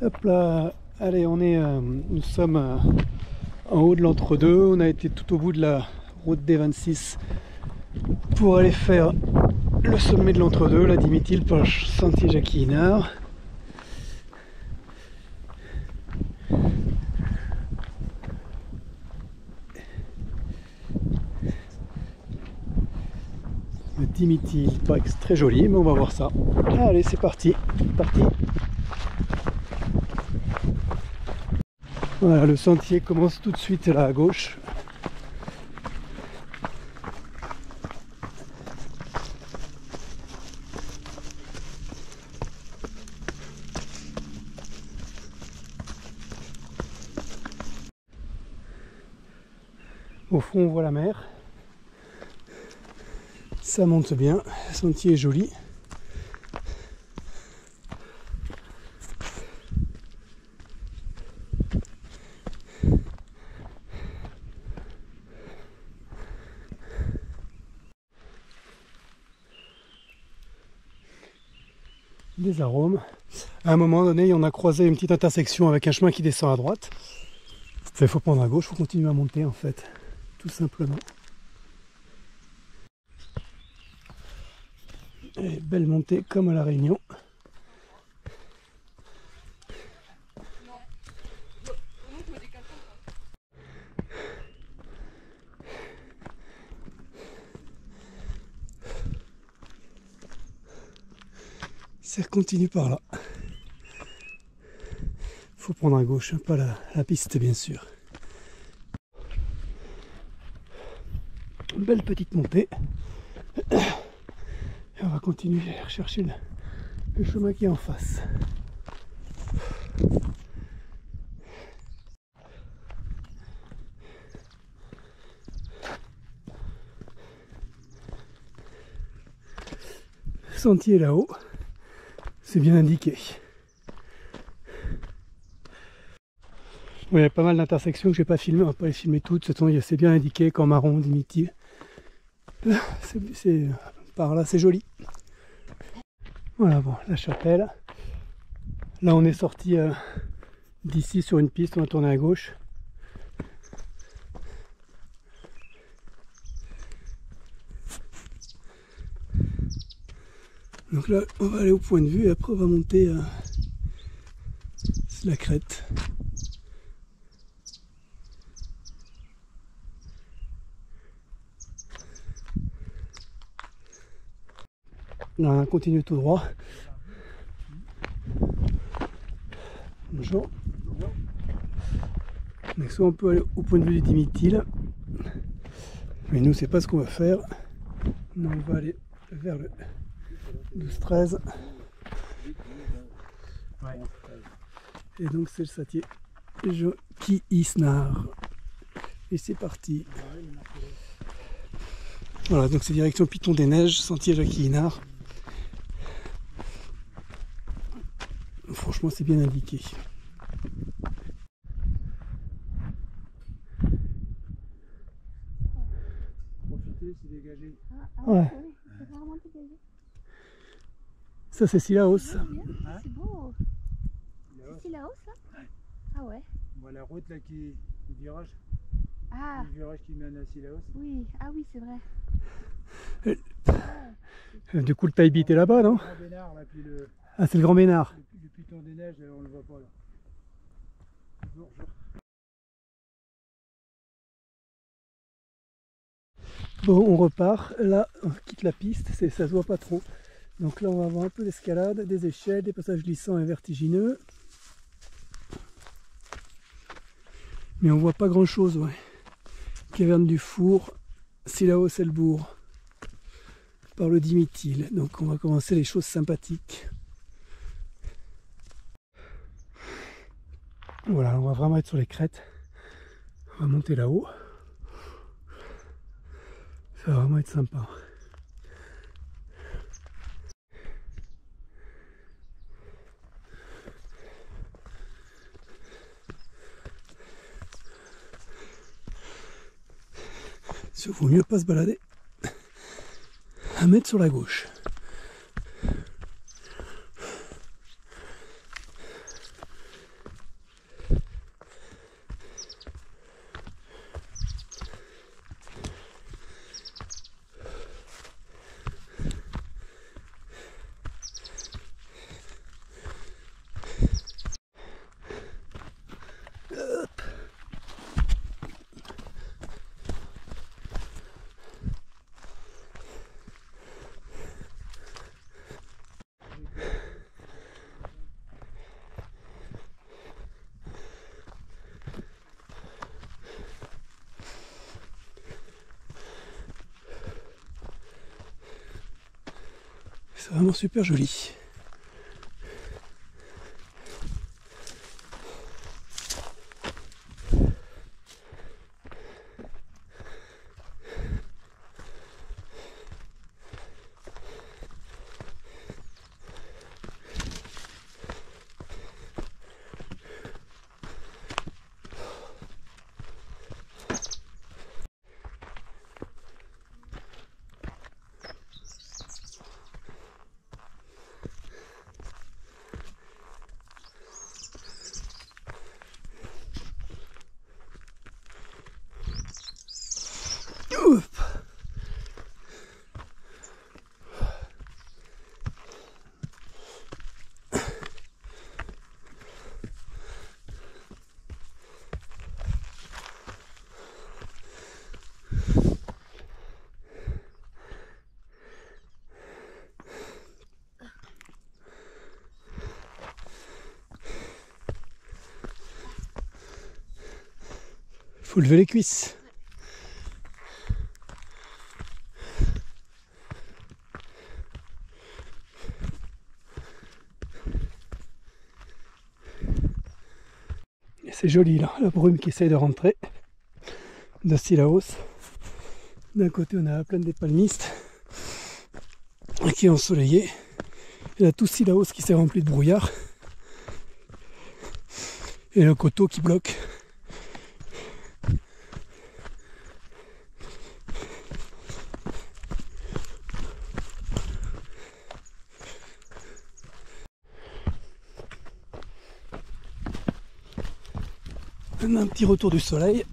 Hop là, allez, nous sommes en haut de l'entre-deux. On a été tout au bout de la route D26 pour aller faire le sommet de l'entre-deux, la Dimitille, par le sentier Jackie Inard. Le Dimitille, il paraît que c'est très joli, mais on va voir ça. Allez, c'est parti, Voilà, le sentier commence tout de suite là à gauche. Au fond, on voit la mer. Ça monte bien, le sentier est joli. Des arômes. À un moment donné, on a croisé une petite intersection avec un chemin qui descend à droite. Il faut prendre à gauche, il faut continuer à monter en fait, tout simplement. Et belle montée comme à La Réunion. Ça continue par là. Faut prendre à gauche, hein, pas la piste bien sûr. Une belle petite montée. Et on va continuer à rechercher le chemin qui est en face. Sentier là-haut, c'est bien indiqué. Il y a pas mal d'intersections que je n'ai pas filmées, on va pas les filmer toutes, c'est bien indiqué qu'en marron, Dimitille. C'est par là, c'est joli. Voilà, bon, la chapelle. Là, on est sorti d'ici sur une piste, on a tourné à gauche. Donc là, on va aller au point de vue et après on va monter la crête. Là, on continue tout droit. Bonjour. Donc soit on peut aller au point de vue du Dimitille, mais nous c'est pas ce qu'on va faire. Non, on va aller vers le 12-13. Et donc c'est le sentier Jackie Inard. Et c'est parti. Voilà, donc c'est direction Piton des Neiges, sentier Jackie Inard. Franchement, c'est bien indiqué. Profitez, c'est dégagé. Ouais. C'est vraiment dégagé. Ça, c'est Sillaos. C'est beau. C'est Sillaos, ça? Ouais. Ah ouais. Bon, la route là qui virage. Ah. Le virage qui mène à Sillaos. Oui, ah oui, c'est vrai. Du coup, le taille-bit est là-bas, non? Le Grand Bénard, là, puis Ah, c'est le Grand Bénard. le Piton des Neiges, on le voit pas là. Bonjour. Bon, on repart. Là, on quitte la piste, ça se voit pas trop. Donc là, on va avoir un peu d'escalade, des échelles, des passages glissants et vertigineux. Mais on voit pas grand-chose, ouais. Caverne du Four, Sillaos c'est le bourg. Par le Dimitille. Donc on va commencer les choses sympathiques. Voilà, on va vraiment être sur les crêtes. On va monter là-haut. Ça va vraiment être sympa. Il vaut mieux pas se balader. 1 mètre sur la gauche. C'est vraiment super joli. Faut lever les cuisses. Et c'est joli là, la brume qui essaye de rentrer de Sillaos. D'un côté on a la plaine des palmistes qui est ensoleillée. Et là tout Sillaos qui s'est rempli de brouillard. Et le coteau qui bloque. Un petit retour du soleil.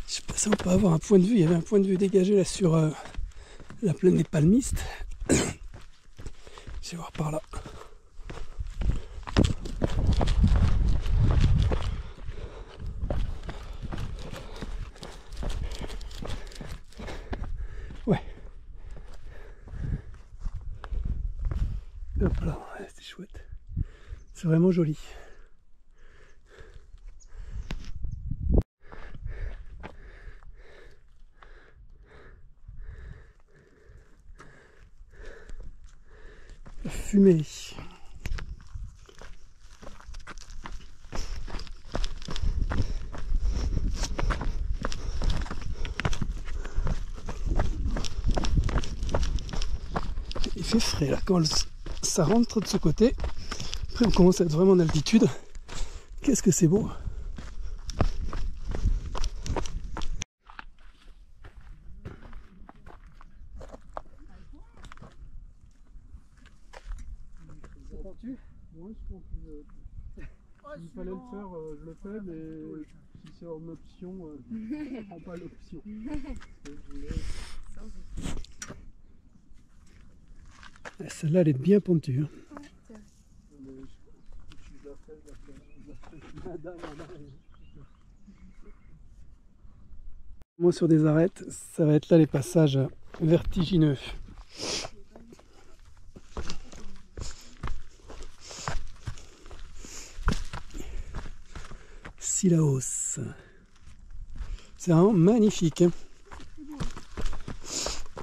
Je sais pas si on peut avoir un point de vue. Il y avait un point de vue dégagé là sur la plaine des palmistes. Je vais voir par là. Ouais. Hop là, ouais, c'est chouette. C'est vraiment joli. La fumée. Il fait frais là quand ça rentre de ce côté. Après on commence à être vraiment en altitude. Qu'est-ce que c'est beau! Moi, je pense que s'il fallait le faire, je le fais, mais si c'est en option, je ne prends pas l'option. Celle-là elle est bien pentue. Hein. Moi sur des arêtes, ça va être là les passages vertigineux. Sillaos. C'est vraiment magnifique. Hein.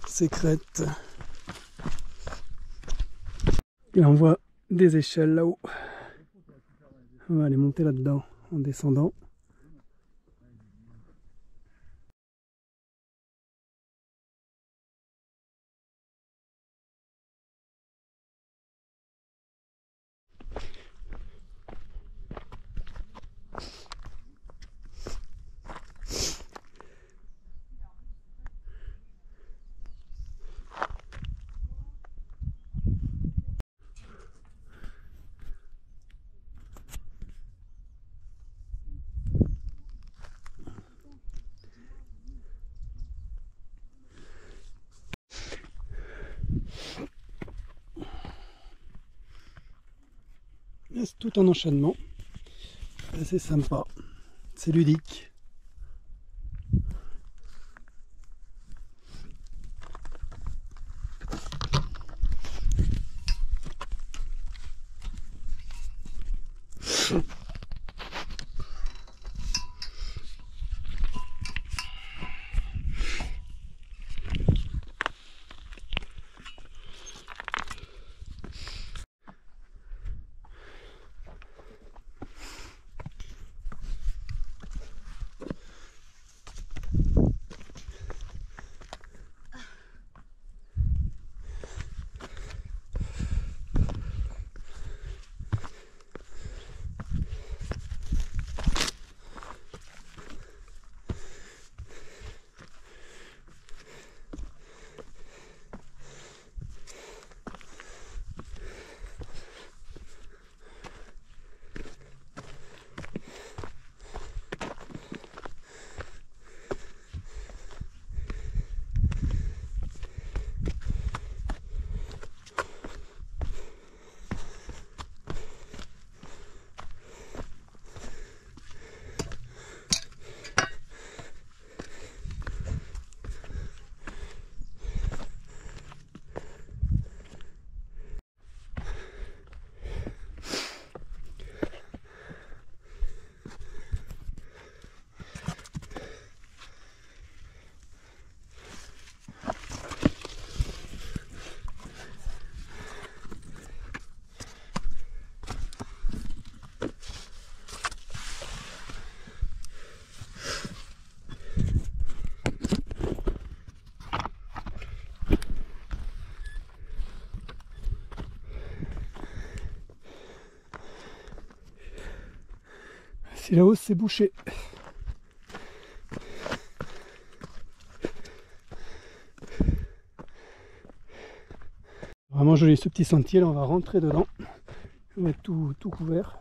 Ces crêtes. Et on voit des échelles là-haut. On va aller monter là-dedans en descendant. C'est tout un enchaînement, c'est sympa, c'est ludique. Si la hausse c'est bouché. Vraiment joli ce petit sentier, là on va rentrer dedans. On va être tout couvert.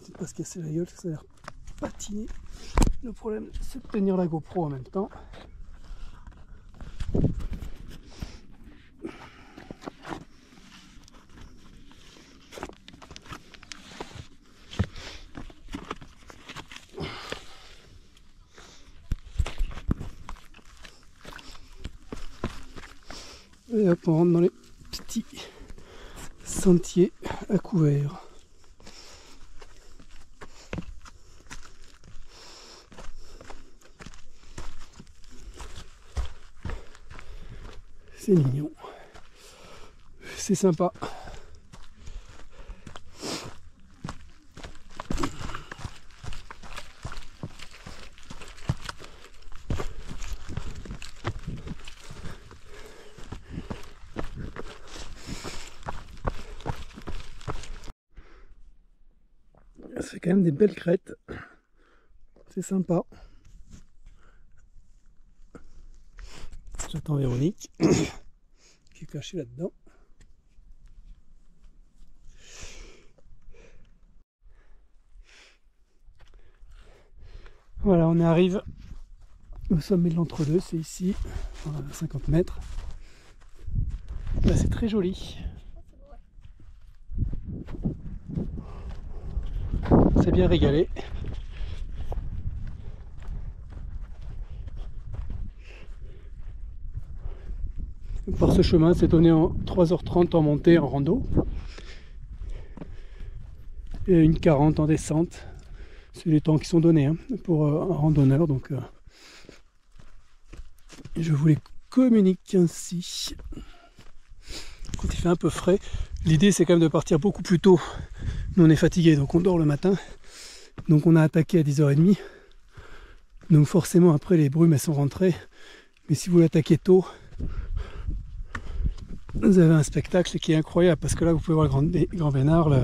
C'est pas se casser la gueule, ça a l'air patiné. Le problème c'est de tenir la GoPro en même temps. Et hop, on rentre dans les petits sentiers à couvert. C'est mignon. C'est sympa. Ça fait quand même des belles crêtes. C'est sympa. J'attends Véronique qui est cachée là-dedans. Voilà, on arrive au sommet de l'entre-deux, c'est ici, à 50 mètres. Là, c'est très joli. C'est bien régalé. Par ce chemin, c'est donné en 3h30 en montée en rando et 1h40 en descente. C'est les temps qui sont donnés pour un randonneur, donc je vous les communique ainsi. Quand il fait un peu frais, l'idée c'est quand même de partir beaucoup plus tôt. Nous on est fatigué, donc on dort le matin, donc on a attaqué à 10h30, donc forcément après les brumes elles sont rentrées, mais si vous l'attaquez tôt, vous avez un spectacle qui est incroyable, parce que là vous pouvez voir le Grand Bénard, le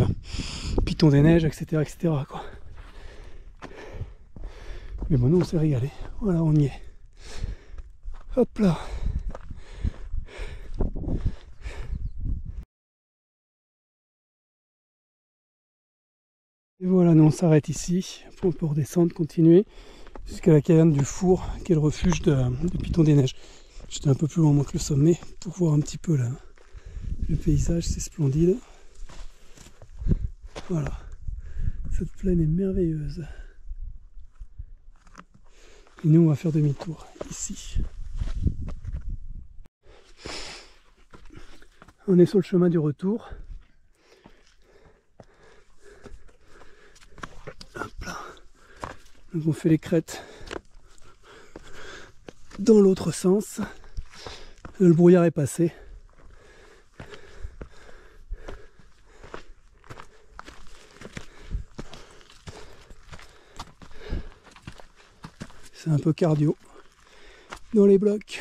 Piton des Neiges, etc. quoi. Mais bon, nous on s'est régalé. Voilà, on y est. Hop là. Et voilà, nous on s'arrête ici. On peut redescendre, continuer jusqu'à la caverne du Four, qui est le refuge de Piton des Neiges. J'étais un peu plus loin que le sommet pour voir un petit peu là. Le paysage, c'est splendide. Voilà. Cette plaine est merveilleuse. Et nous, on va faire demi-tour ici. On est sur le chemin du retour. Hop là. Donc on fait les crêtes dans l'autre sens. Le brouillard est passé. C'est un peu cardio dans les blocs.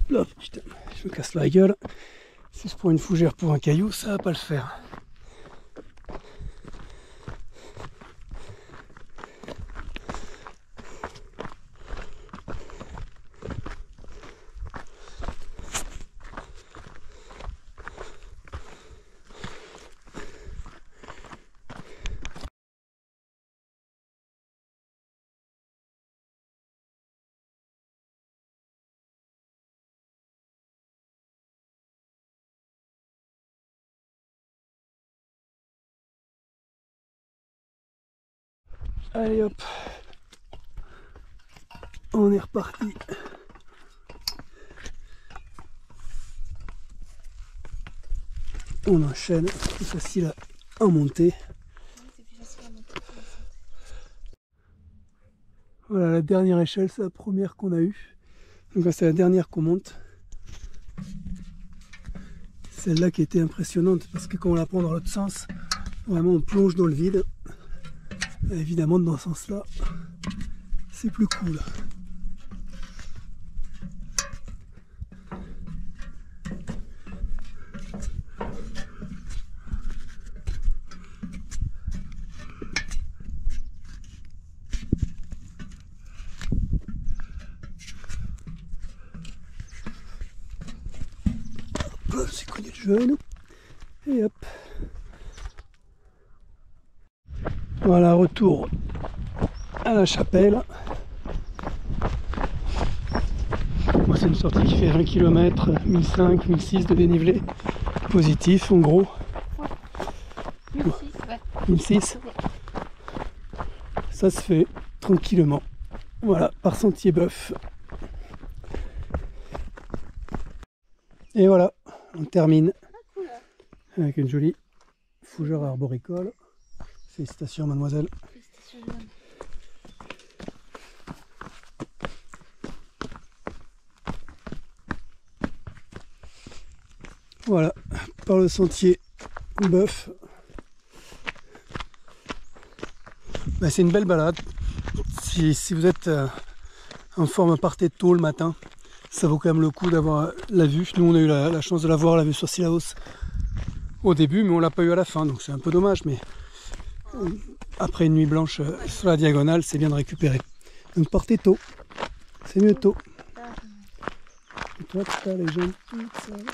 Là, putain, je me casse la gueule. Si je prends une fougère pour un caillou, ça va pas le faire. Allez hop, on est reparti. On enchaîne, c'est facile à monter. Voilà, la dernière échelle, c'est la première qu'on a eue. Donc c'est la dernière qu'on monte. Celle-là qui était impressionnante, parce que quand on la prend dans l'autre sens, vraiment on plonge dans le vide. Évidemment, dans ce sens-là, c'est plus cool. C'est cogné le genou. Et hop. Voilà, retour à la chapelle. Moi, c'est une sortie qui fait 20 km, 1005, 1006 de dénivelé positif en gros. 1006, ouais. 1006. Ça se fait tranquillement. Voilà, par sentier bœuf. Et voilà, on termine avec une jolie fougère arboricole. Félicitations, mademoiselle. Félicitations, Joanne. Voilà, par le sentier bœuf. Ben, c'est une belle balade. Si vous êtes en forme, partez tôt le matin. Ça vaut quand même le coup d'avoir la vue. Nous, on a eu la chance de la voir, la vue sur Cilaos au début, mais on l'a pas eu à la fin, donc c'est un peu dommage. Mais après une nuit blanche sur la diagonale, c'est bien de récupérer. Donc partez tôt, c'est mieux tôt. Et toi, tu as les jeunes. Il me semble.